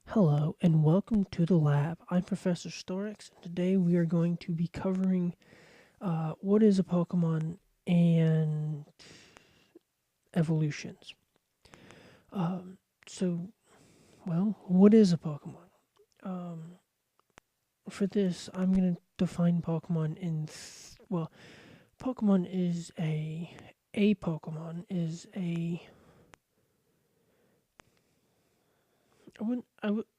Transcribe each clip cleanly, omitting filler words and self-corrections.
Hello and welcome to the lab. I'm Professor Storax, and today we are going to be covering what is a Pokemon and evolutions. Um, so, what is a Pokemon? Um, for this, I'm going to define Pokemon Pokemon is a Pokemon is a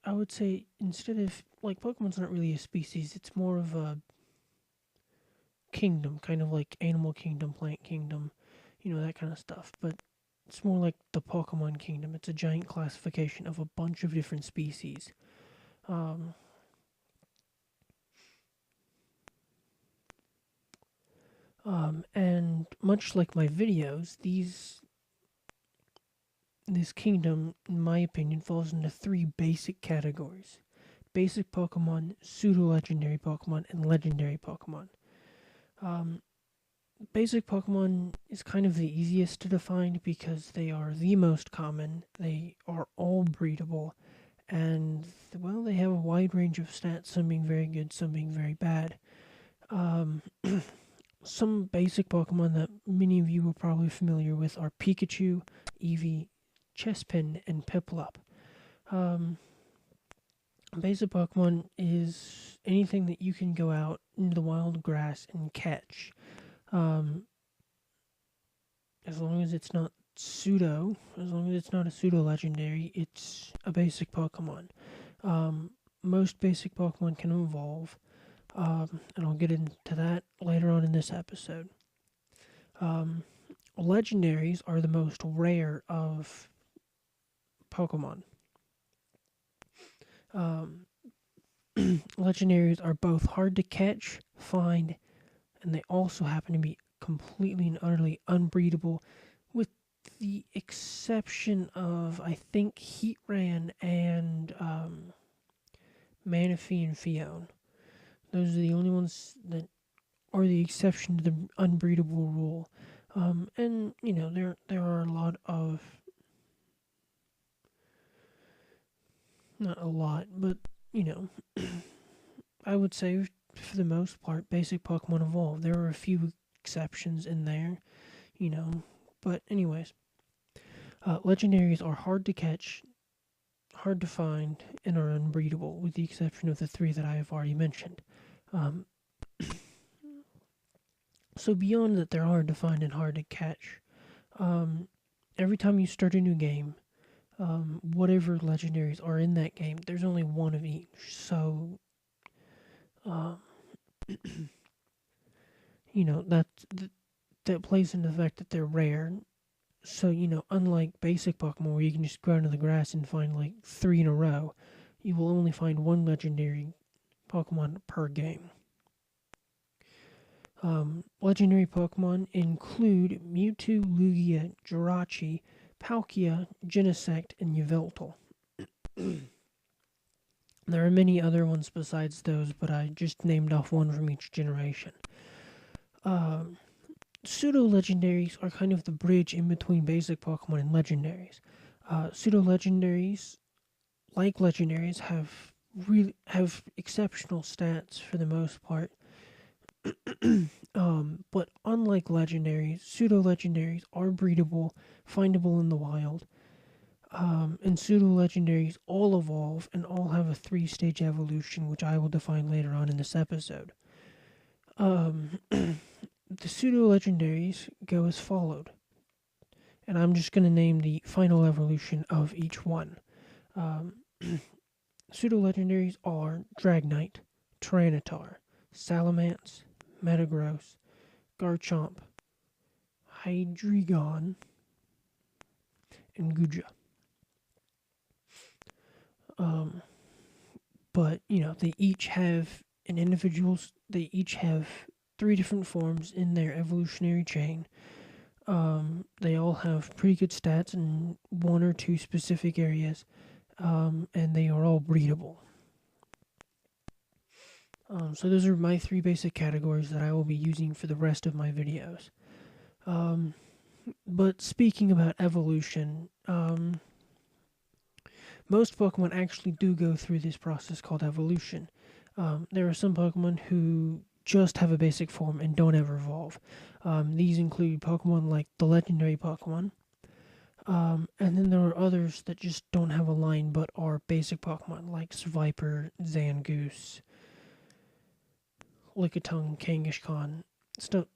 I would say instead of like Pokemon's not really a species, it's more of a kingdom, kind of like animal kingdom, plant kingdom, that kind of stuff. But it's more like the Pokemon kingdom. It's a giant classification of a bunch of different species. Um, and much like my videos, this kingdom, in my opinion, falls into three basic categories: basic Pokemon, pseudo legendary Pokemon, and legendary Pokemon. Um, Basic Pokemon is kind of the easiest to define because they are the most common. They are all breedable, and they have a wide range of stats. Some being very good, some being very bad. Um, some basic Pokemon that many of you are probably familiar with are Pikachu, Eevee, Chespin, and Piplup. Um, Basic Pokemon is anything that you can go out into the wild grass and catch. Um, as long as it's not as long as it's not a pseudo legendary, it's a basic Pokemon. Um, Most basic Pokemon can evolve, and I'll get into that later on in this episode. Um, Legendaries are the most rare of Pokemon. Um, Legendaries are both hard to catch, find, and they also happen to be completely and utterly unbreedable, with the exception of, I think, Heatran and Manaphy and Fion. Those are the only ones that are the exception to the unbreedable rule. And there are a lot of, not a lot, but you know I would say for the most part, basic Pokemon evolve. There are a few exceptions in there, you know, but anyways, legendaries are hard to catch, hard to find, and are unbreedable, with the exception of the three that I have already mentioned. Um, so beyond that, they're hard to find and hard to catch. Um, every time you start a new game, whatever legendaries are in that game, there's only one of each. So, um, you know that that plays into the fact that they're rare. So unlike basic Pokemon where you can just go out into the grass and find like three in a row, you will only find one legendary Pokemon per game. Legendary Pokemon include Mewtwo, Lugia, Jirachi, Palkia, Genesect, and Yveltal. There are many other ones besides those, but I just named off one from each generation. Um, Pseudo legendaries are kind of the bridge in between basic Pokemon and legendaries. Pseudo legendaries, like legendaries, have exceptional stats for the most part. But unlike legendaries, pseudo legendaries are breedable, findable in the wild. And pseudo legendaries all evolve and all have a three-stage evolution, which I will define later on in this episode. The pseudo legendaries go as followed, and I'm just going to name the final evolution of each one. Um, Pseudo legendaries are Dragonite, Tyranitar, Salamence, Metagross, Garchomp, Hydreigon, and Guja. Um, but they each have They each have three different forms in their evolutionary chain. They all have pretty good stats in one or two specific areas, and they are all breedable. So those are my three basic categories that I will be using for the rest of my videos. But speaking about evolution, most Pokemon actually do go through this process called evolution. There are some Pokemon who just have a basic form and don't ever evolve. These include Pokemon like the legendary Pokemon. And then there are others that just don't have a line but are basic Pokemon like Seviper, Zangoose, Lickitung, Kangaskhan.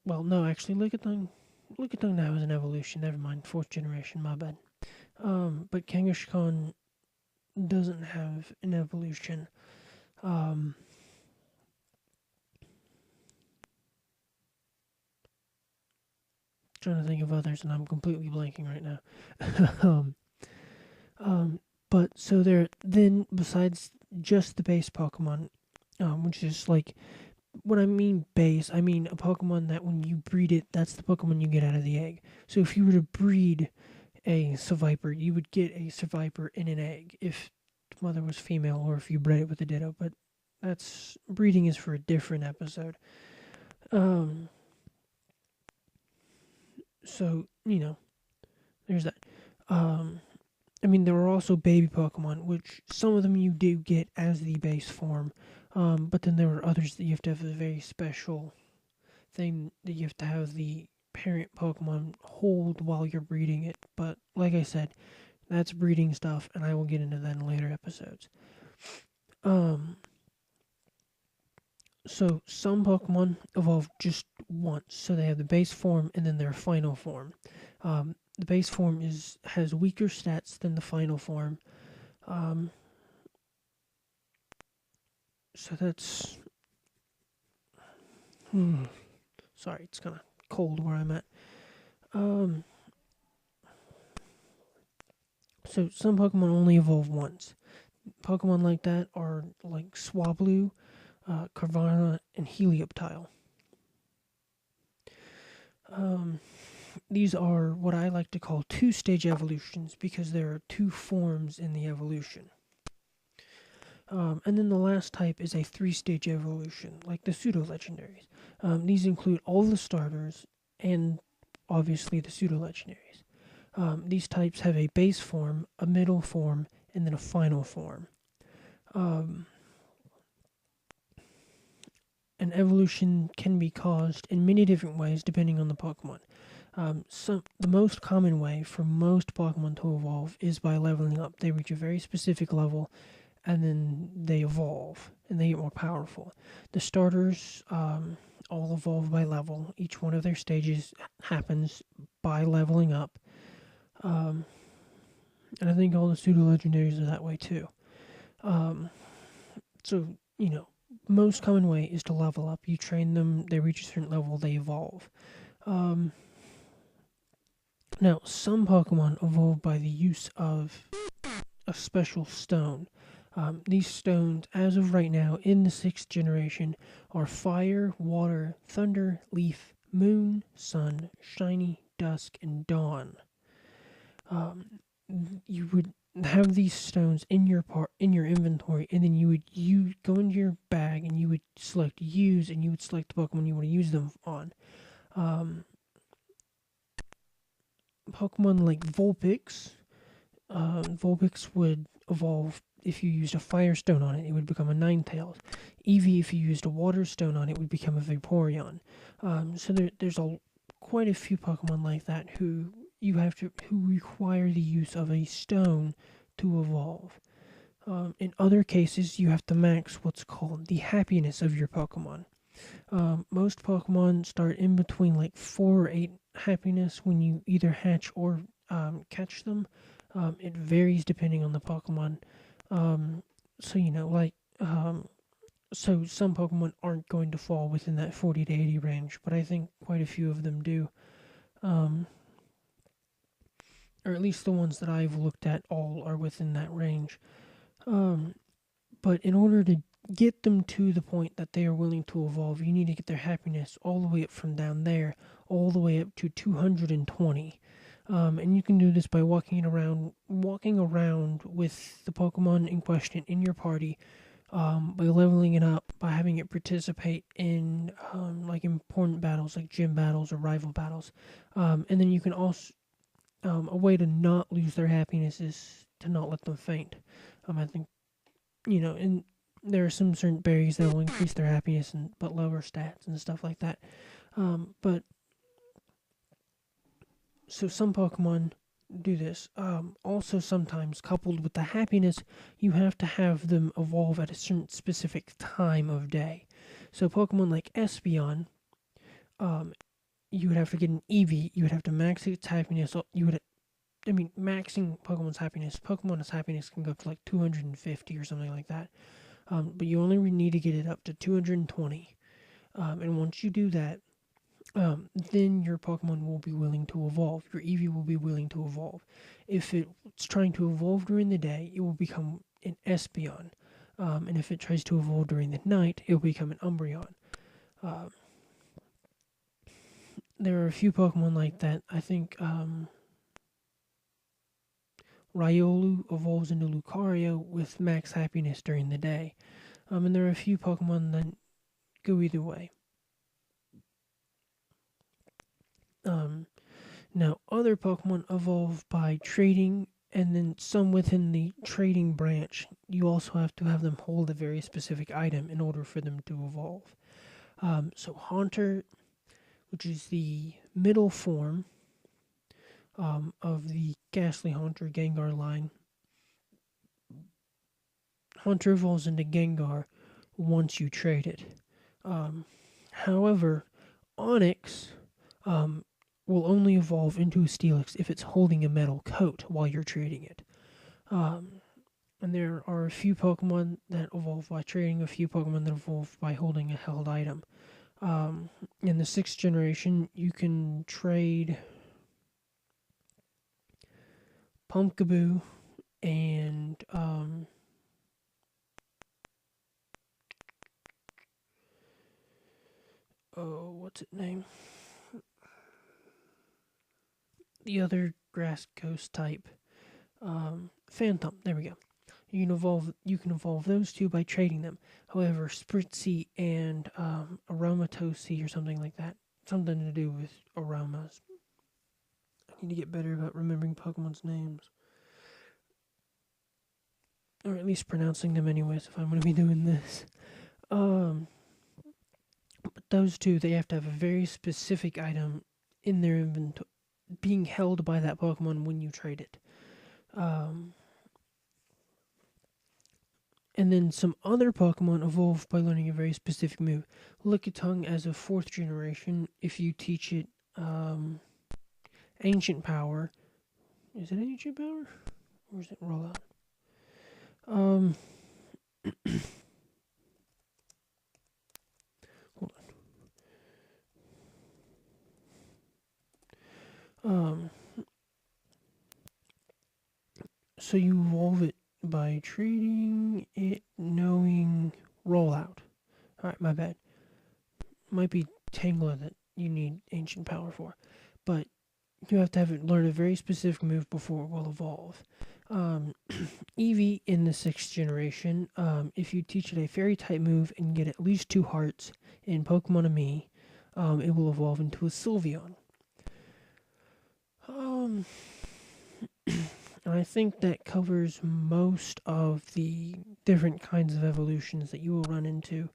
Well, no, actually, Lickitung now is an evolution. Never mind, fourth generation. My bad. But Kangaskhan doesn't have an evolution. Um, Trying to think of others, and I'm completely blanking right now. um, but so then besides just the base Pokemon, which is like when I mean base, I mean a Pokemon that when you breed it, that's the Pokemon you get out of the egg. So if you were to breed a Seviper, you would get a Seviper in an egg if the mother was female or if you bred it with a Ditto. But that's breeding is for a different episode. So there's that. I mean, there are also baby Pokemon, which some of them you do get as the base form, but then there are others that you have to have a very special thing that you have to have the parent Pokemon hold while you're breeding it. But like I said, that's breeding stuff, and I will get into that in later episodes. So some Pokemon evolve just once, so they have the base form and then their final form. The base form has weaker stats than the final form. So that's sorry, it's kind of cold where I'm at. So some Pokemon only evolve once. Pokemon like that are like Swablu, Carvanha, and Helioptile. These are what I like to call two-stage evolutions because there are two forms in the evolution. And then the last type is a three-stage evolution, like the pseudo-legendaries. These include all the starters and obviously the pseudo-legendaries. These types have a base form, a middle form, and then a final form. An evolution can be caused in many different ways depending on the Pokemon. The most common way for most Pokemon to evolve is by leveling up. They reach a very specific level, and then they evolve, and they get more powerful. The starters all evolve by level. Each one of their stages happens by leveling up. And I think all the pseudo-legendaries are that way too. So, most common way is to level up. You train them, they reach a certain level, they evolve. Now, some Pokemon evolve by the use of a special stone. These stones, as of right now, in the 6th generation, are Fire, Water, Thunder, Leaf, Moon, Sun, Shiny, Dusk, and Dawn. You would have these stones in your inventory, and then you would go into your bag and you would select use, and you would select the Pokemon you want to use them on. Pokemon like Vulpix would evolve if you used a Fire Stone on it. It would become a Ninetales. Eevee, if you used a Water Stone on it, would become a Vaporeon. So there's quite a few Pokemon like that who require the use of a stone to evolve. In other cases, you have to max what's called the happiness of your Pokemon. Most Pokemon start in between like 4 or 8 happiness when you either hatch or catch them. It varies depending on the Pokemon. So some Pokemon aren't going to fall within that 40 to 80 range, but I think quite a few of them do. Or at least the ones that I've looked at all are within that range. But in order to get them to the point that they are willing to evolve, you need to get their happiness all the way up from down there, all the way up to 220. And you can do this by walking around with the Pokemon in question in your party, by leveling it up, by having it participate in like important battles, like gym battles or rival battles. And then you can also a way to not lose their happiness is to not let them faint. I think, and there are some certain berries that will increase their happiness but lower stats and stuff like that. But so some Pokemon do this. Also, sometimes coupled with the happiness, you have to have them evolve at a certain specific time of day. So Pokemon like Espeon, you would have to get an Eevee. You would have to max its happiness. Maxing Pokemon's happiness can go up to like 250 or something like that. But you only need to get it up to 220. And once you do that, then your Pokemon will be willing to evolve. Your Eevee will be willing to evolve. If it's trying to evolve during the day, it will become an Espeon. And if it tries to evolve during the night, it will become an Umbreon. There are a few Pokemon like that. I think Riolu evolves into Lucario with max happiness during the day. And there are a few Pokemon that go either way. Now, other Pokemon evolve by trading, and then some within the trading branch, you also have to have them hold a very specific item in order for them to evolve. So Haunter, which is the middle form of the Ghastly Haunter Gengar line, Haunter evolves into Gengar once you trade it. However, Onix will only evolve into a Steelix if it's holding a metal coat while you're trading it. And there are a few Pokemon that evolve by trading, a few Pokemon that evolve by holding a held item. In the 6th generation, you can trade Pumpkaboo and what's its name? The other grass ghost type, Phantom. There we go. You can evolve those two by trading them. However, Spritzy and Aromatose or something like that, something to do with aromas. I need to get better about remembering Pokemon's names, or at least pronouncing them anyways. If I'm going to be doing this, but those two, they have to have a very specific item in their inventory being held by that Pokemon when you trade it. And then some other Pokemon evolve by learning a very specific move. Lickitung as a 4th generation, if you teach it Ancient Power. Is it Ancient Power? Or is it Rollout? Hold on. So you evolve it by trading it, knowing Rollout. Alright, my bad. Might be Tangela that you need Ancient Power for. But you have to have it learn a very specific move before it will evolve. Eevee in the 6th generation, if you teach it a fairy type move and get at least 2 hearts in Pokemon it will evolve into a Sylveon. I think that covers most of the different kinds of evolutions that you will run into.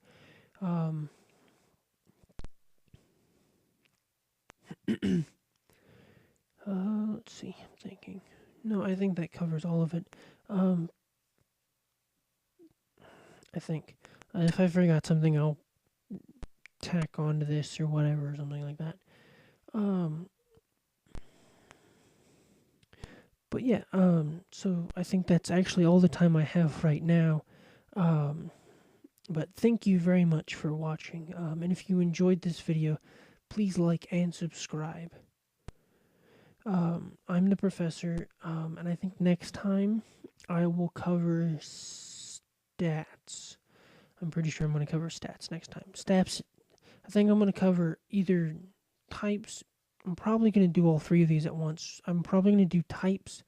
Let's see, I'm thinking. No, I think that covers all of it. I think. If I forgot something, I'll tack onto this or whatever, or something like that. But yeah, so I think that's actually all the time I have right now. But thank you very much for watching. And if you enjoyed this video, please like and subscribe. I'm the professor, and I think next time I will cover stats. I'm pretty sure I'm going to cover stats next time. Stats, I think I'm going to cover either types. I'm probably going to do all 3 of these at once. I'm probably going to do types.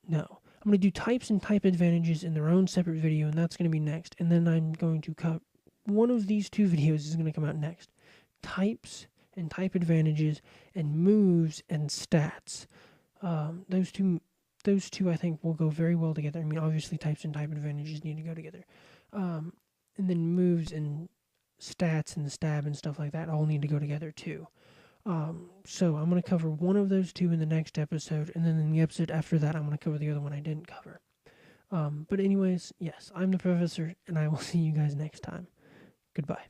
No. I'm going to do types and type advantages in their own separate video, and that's going to be next. And then I'm going to cut one of these 2 videos is going to come out next. Types and type advantages and moves and stats. Those 2 those two I think will go very well together. I mean, obviously types and type advantages need to go together. And then moves and stats and the stab and stuff like that all need to go together too. So I'm going to cover one of those two in the next episode, and then in the episode after that, I'm going to cover the other one I didn't cover. But anyways, yes, I'm the professor, and I will see you guys next time. Goodbye.